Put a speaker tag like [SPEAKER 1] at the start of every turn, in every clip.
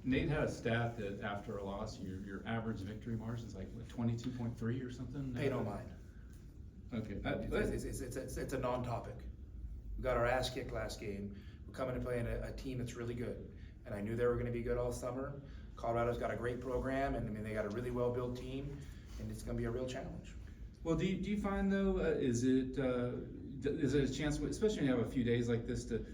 [SPEAKER 1] Nate had a stat that after a loss, your average victory margin is like what, 22.3 or something?
[SPEAKER 2] Pay no mind.
[SPEAKER 1] Okay.
[SPEAKER 2] It's a non-topic. We got our ass kicked last game. We're coming to play in a team that's really good. And I knew they were going to be good all summer. Colorado's got a great program, and I mean, they got a really well-built team, and it's going to be a real challenge.
[SPEAKER 1] Well, do you find though, is it a chance, especially when you have a few days like this, to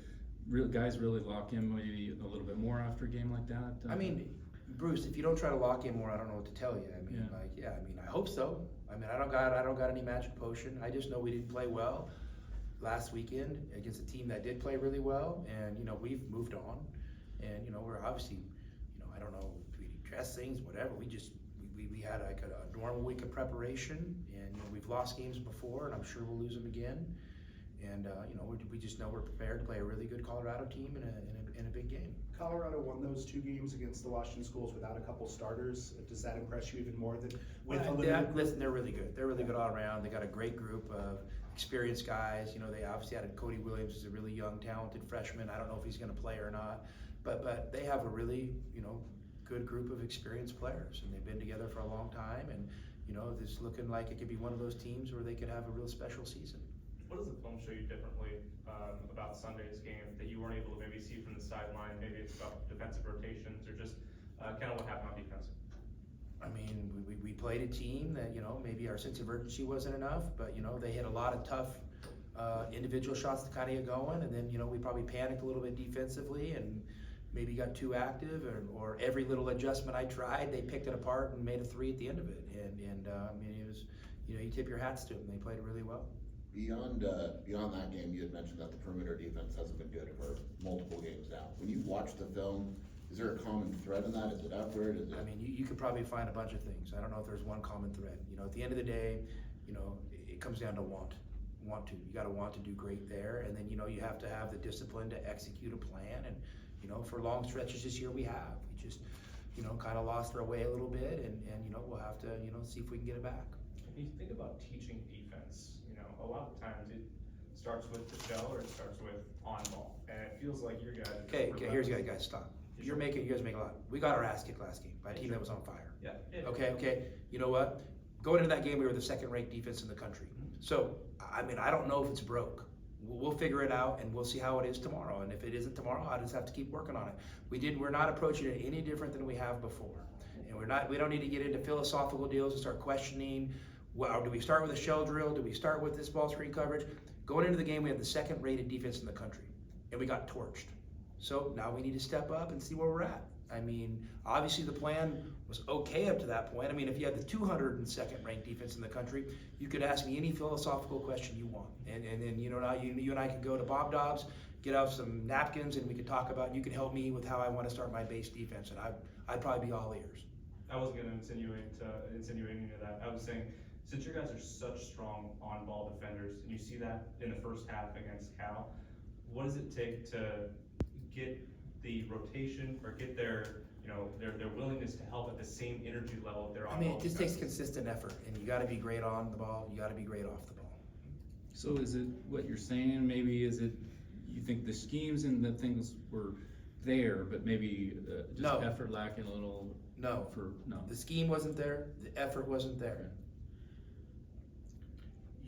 [SPEAKER 1] guys really lock in maybe a little bit more after a game like that?
[SPEAKER 2] I mean, Bruce, if you don't try to lock in more, I don't know what to tell you. I mean, I hope so. I mean, I don't got any magic potion. I just know we didn't play well last weekend against a team that did play really well, and we've moved on, and we're obviously, I don't know, we dress things, whatever. We had like a normal week of preparation, and we've lost games before, and I'm sure we'll lose them again. And we just know we're prepared to play a really good Colorado team in a big game.
[SPEAKER 3] Colorado won those 2 games against the Washington Schools without a couple starters. Does that impress you even more than with a limited?
[SPEAKER 2] Listen, they're really good. They're really good all around. They got a great group of experienced guys. They obviously had Cody Williams, who's a really young, talented freshman. I don't know if he's going to play or not, but they have a really good group of experienced players, and they've been together for a long time. And this looking like it could be one of those teams where they could have a real special season.
[SPEAKER 4] What does the film show you differently about Sunday's game that you weren't able to maybe see from the sideline? Maybe it's about defensive rotations or just kind of what happened on defense.
[SPEAKER 2] I mean, we played a team that, maybe our sense of urgency wasn't enough, but, they hit a lot of tough individual shots to kind of get going. And then, we probably panicked a little bit defensively and maybe got too active, or every little adjustment I tried, they picked it apart and made a 3 at the end of it. And I mean, it was, you tip your hats to them. They played it really well.
[SPEAKER 5] Beyond that game, you had mentioned that the perimeter defense hasn't been good for multiple games now. When you watch the film, is there a common thread in that? Is it effort? Is it?
[SPEAKER 2] I mean, you could probably find a bunch of things. I don't know if there's one common thread. At the end of the day, it comes down to want to. You got to want to do great there, and then you have to have the discipline to execute a plan. And for long stretches this year, we just kind of lost our way a little bit, and we'll have to see if we can get it back.
[SPEAKER 4] When you think about teaching defense, a lot of times it starts with the shell or it starts with on ball, and it feels like your guys.
[SPEAKER 2] Okay, here's you guys stop. You guys make a lot. We got our ass kicked last game by a team that was on fire.
[SPEAKER 4] Yeah.
[SPEAKER 2] Okay. You know what? Going into that game, we were the 2nd-ranked defense in the country. So, I mean, I don't know if it's broke. We'll figure it out, and we'll see how it is tomorrow. And if it isn't tomorrow, I just have to keep working on it. We're not approaching it any different than we have before, and we don't need to get into philosophical deals and start questioning. Well, do we start with a shell drill? Do we start with this ball screen coverage? Going into the game, we had the 2nd-rated defense in the country, and we got torched. So now we need to step up and see where we're at. I mean, obviously the plan was okay up to that point. I mean, if you had the 202nd ranked defense in the country, you could ask me any philosophical question you want. And then, now you and I could go to Bob Dobbs, get out some napkins, and we could talk about, you could help me with how I want to start my base defense, and I'd probably be all ears.
[SPEAKER 4] I wasn't going to insinuate into that. I was saying, since your guys are such strong on-ball defenders, and you see that in the first half against Cal, what does it take to get the rotation or get their willingness to help at the same energy level if they're on?
[SPEAKER 2] I mean, it just takes consistent effort, and you got to be great on the ball. You got to be great off the ball.
[SPEAKER 1] So is it what you're saying? Maybe is it you think the schemes and the things were there, but maybe just effort lacking a little?
[SPEAKER 2] No. The scheme wasn't there. The effort wasn't there.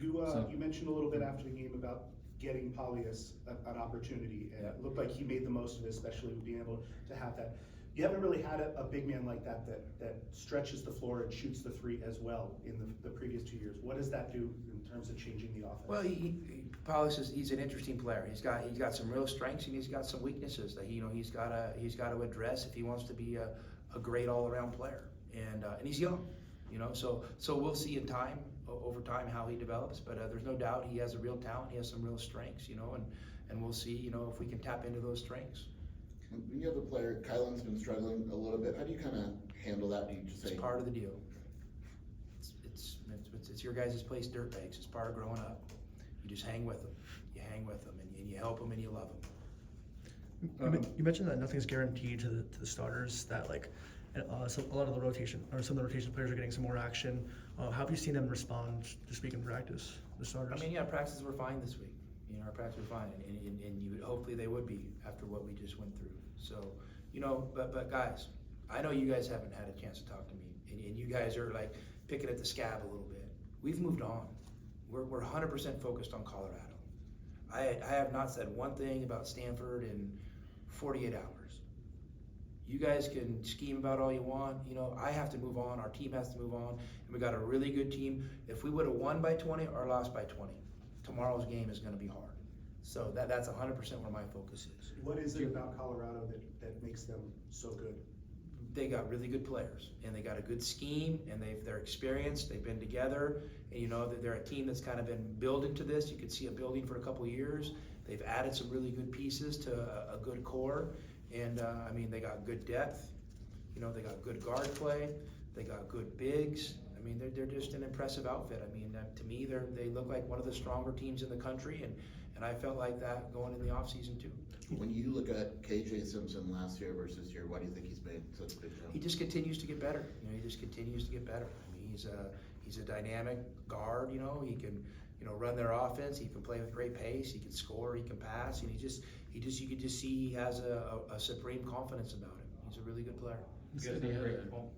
[SPEAKER 3] You mentioned a little bit after the game about getting Polius an opportunity, and it looked like he made the most of it, especially with being able to have that. You haven't really had a big man like that stretches the floor and shoots the 3 as well in the previous 2 years. What does that do in terms of changing the offense?
[SPEAKER 2] Well, Polius he's an interesting player. He's got some real strengths, and he's got some weaknesses that he's got to address if he wants to be a great all-around player. And he's young, so we'll see over time how he develops. But there's no doubt he has a real talent. He has some real strengths, and we'll see, if we can tap into those strengths.
[SPEAKER 5] When you have a player, Kylan's been struggling a little bit. How do you kind of handle that? Do you just say
[SPEAKER 2] it's part of the deal? It's your guys' place, dirtbags. It's part of growing up. You just hang with them. You hang with them, and you help them, and you love them.
[SPEAKER 6] You mentioned that nothing's guaranteed to the starters. That so a lot of the rotation or some of the rotation players are getting some more action. How have you seen them respond this week in practice? The starters.
[SPEAKER 2] I mean, practices were fine this week. Our practices were fine, and hopefully they would be after what we just went through. So, you know, but guys, I know you guys haven't had a chance to talk to me, and you guys are like picking at the scab a little bit. We've moved on. We're 100% focused on Colorado. I have not said one thing about Stanford in 48 hours. You guys can scheme about all you want. You know, I have to move on. Our team has to move on. And we got a really good team. If we would have won by 20 or lost by 20, tomorrow's game is going to be hard. So that's 100% where my focus is.
[SPEAKER 3] What is it about Colorado that makes them so good?
[SPEAKER 2] They got really good players, and they got a good scheme, and they're experienced. They've been together, and you know they're a team that's kind of been building to this. You could see it building for a couple of years. They've added some really good pieces to a good core, and I mean they got good depth. You know, they got good guard play. They got good bigs. I mean they're just an impressive outfit. I mean to me they look like one of the stronger teams in the country, and I felt like that going in the offseason too.
[SPEAKER 5] When you look at KJ Simpson last year versus this year, why do you think he's made such a big jump?
[SPEAKER 2] He just continues to get better. You know, he just continues to get better. I mean, he's a dynamic guard. You know, he can run their offense. He can play with great pace. He can score. He can pass. And you could just see he has a supreme confidence about him. He's a really good player.
[SPEAKER 1] He
[SPEAKER 4] You guys
[SPEAKER 1] said he
[SPEAKER 4] have
[SPEAKER 1] had
[SPEAKER 4] great.
[SPEAKER 1] a-
[SPEAKER 4] Oh,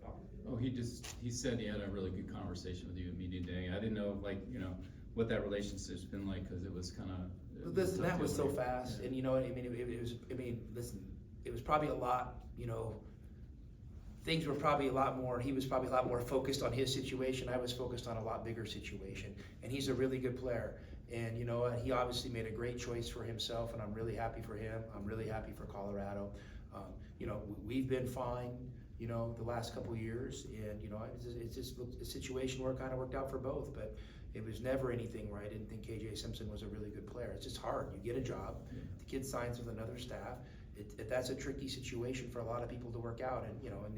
[SPEAKER 4] sorry.
[SPEAKER 1] Oh, he said he had a really good conversation with you at media day. I didn't know, like, you know, what that relationship's been like, cause it was kinda.
[SPEAKER 2] Listen, that was so
[SPEAKER 1] tough to-
[SPEAKER 2] fast,
[SPEAKER 1] Yeah.
[SPEAKER 2] and you know, I mean, it was. I mean, listen, it was probably a lot. You know, things were probably a lot more. He was probably a lot more focused on his situation. I was focused on a lot bigger situation, and he's a really good player. And you know, he obviously made a great choice for himself, and I'm really happy for him. I'm really happy for Colorado. You know, we've been fine. You know, the last couple of years, and you know, it's just a situation where it kind of worked out for both, but. It was never anything where I didn't think KJ Simpson was a really good player. It's just hard. You get a job, the kid signs with another staff. That's a tricky situation for a lot of people to work out, and you know, and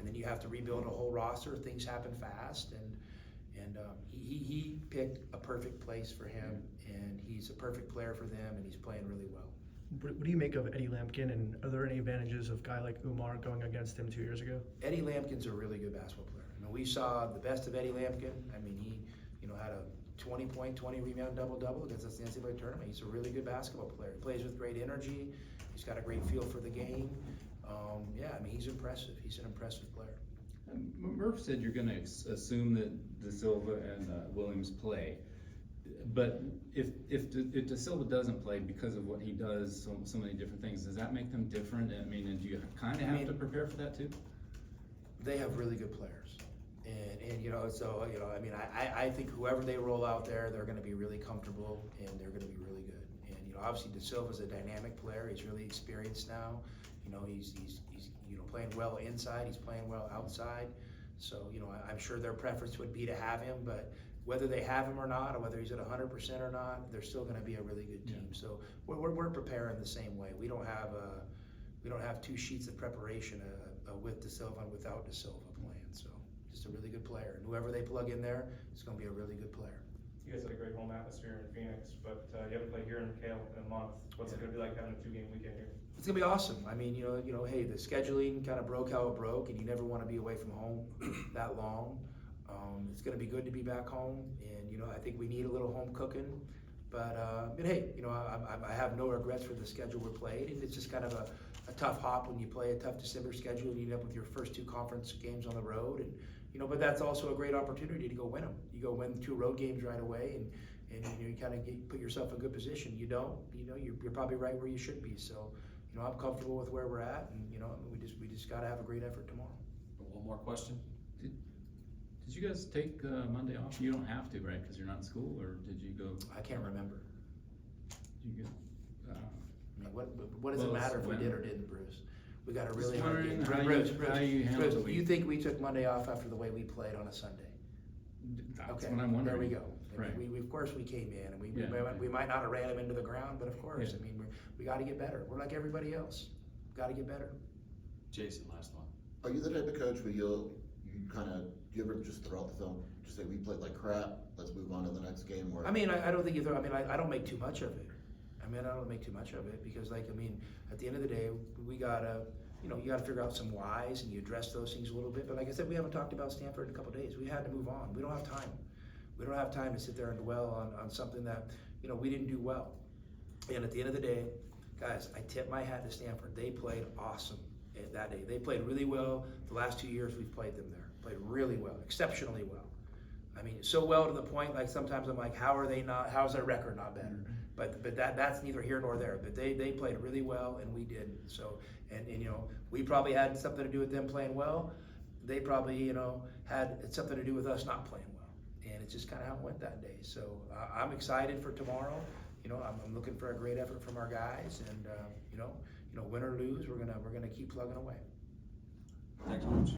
[SPEAKER 2] then you have to rebuild a whole roster. Things happen fast, and he picked a perfect place for him, and he's a perfect player for them, and he's playing really well.
[SPEAKER 6] What do you make of Eddie Lampkin, and are there any advantages of a guy like Umar going against him 2 years ago?
[SPEAKER 2] Eddie Lampkin's a really good basketball player. I mean, we saw the best of Eddie Lampkin. I mean, he had a 20-point, 20-rebound double-double against us in the NCAA tournament. He's a really good basketball player. He plays with great energy. He's got a great feel for the game. Yeah, I mean, he's impressive. He's an impressive player.
[SPEAKER 1] Murph said you're gonna assume that De Silva and Williams play, but if De Silva doesn't play because of what he does, so many different things, does that make them different? I mean, and do you kind of have to prepare for that too?
[SPEAKER 2] They have really good players. And you know, so, you know, I mean, I think whoever they roll out there, they're gonna be really comfortable and they're gonna be really good. And, you know, obviously De Silva's a dynamic player. He's really experienced now. You know, he's playing well inside, he's playing well outside. So, you know, I'm sure their preference would be to have him, but whether they have him or not, or whether he's at 100% or not, they're still gonna be a really good team.
[SPEAKER 1] Yeah.
[SPEAKER 2] So we're preparing the same way. We don't have 2 sheets of preparation with De Silva and without De Silva playing. So just a really good player, and whoever they plug in there is going to be a really good player.
[SPEAKER 4] You guys had a great home atmosphere in Phoenix, but you haven't played here in McHale in a month. What's it gonna be like having a 2-game weekend here?
[SPEAKER 2] It's gonna be awesome. I mean, you know, hey, the scheduling kind of broke how it broke, and you never want to be away from home that long. It's gonna be good to be back home, and you know, I think we need a little home cooking. But hey, you know, I have no regrets for the schedule we played, and it's just kind of a tough hop when you play a tough December schedule and you end up with your first 2 conference games on the road, and you know, but that's also a great opportunity to go win them. You go win 2 road games right away, and you know, you kind of put yourself in a good position. You don't, you know, you're probably right where you should be. So, you know, I'm comfortable with where we're at, and you know, we just got to have a great effort tomorrow.
[SPEAKER 7] One more question?
[SPEAKER 1] Did you guys take Monday off? You don't have to, right? Because you're not in school, or did you go?
[SPEAKER 2] I can't remember.
[SPEAKER 1] Did you go?
[SPEAKER 2] I mean, what does it
[SPEAKER 1] Well,
[SPEAKER 2] matter if we
[SPEAKER 1] when-
[SPEAKER 2] did or didn't, Bruce? We got a
[SPEAKER 1] Just
[SPEAKER 2] really hard
[SPEAKER 1] wondering
[SPEAKER 2] game.
[SPEAKER 1] how
[SPEAKER 2] Bruce,
[SPEAKER 1] you handled the
[SPEAKER 2] do you
[SPEAKER 1] week.
[SPEAKER 2] think we took Monday off after the way we played on a Sunday?
[SPEAKER 1] That's
[SPEAKER 2] Okay,
[SPEAKER 1] what I'm wondering.
[SPEAKER 2] there we go. I
[SPEAKER 1] Right.
[SPEAKER 2] mean, we of course we came in, and
[SPEAKER 1] Yeah.
[SPEAKER 2] we might not have ran him into the ground, but of course,
[SPEAKER 1] Yeah.
[SPEAKER 2] I mean, we got to get better. We're like everybody else. Got to get better.
[SPEAKER 7] Jason, last one.
[SPEAKER 5] Are you the type of coach where you kind of, do you ever just throughout the film, just say, we played like crap, let's move on to the next game? Or
[SPEAKER 2] I mean, I don't think either. I mean, I don't make too much of it. I mean, I don't make too much of it because, like, I mean, at the end of the day, we gotta, you know, you gotta figure out some whys and you address those things a little bit. But like I said, we haven't talked about Stanford in a couple of days. We had to move on. We don't have time. We don't have time to sit there and dwell on something that, you know, we didn't do well. And at the end of the day, guys, I tip my hat to Stanford. They played awesome that day. They played really well. The last 2 years we've played them there. Played really well, exceptionally well. I mean, so well to the point, like sometimes I'm like, how's their record not better? But that's neither here nor there. But they played really well, and we didn't. So, and you know, we probably had something to do with them playing well. They probably, you know, had something to do with us not playing well. And it's just kind of how it went that day. So I'm excited for tomorrow. You know, I'm looking for a great effort from our guys, and you know, win or lose, we're gonna keep plugging away.
[SPEAKER 7] Thanks, Coach.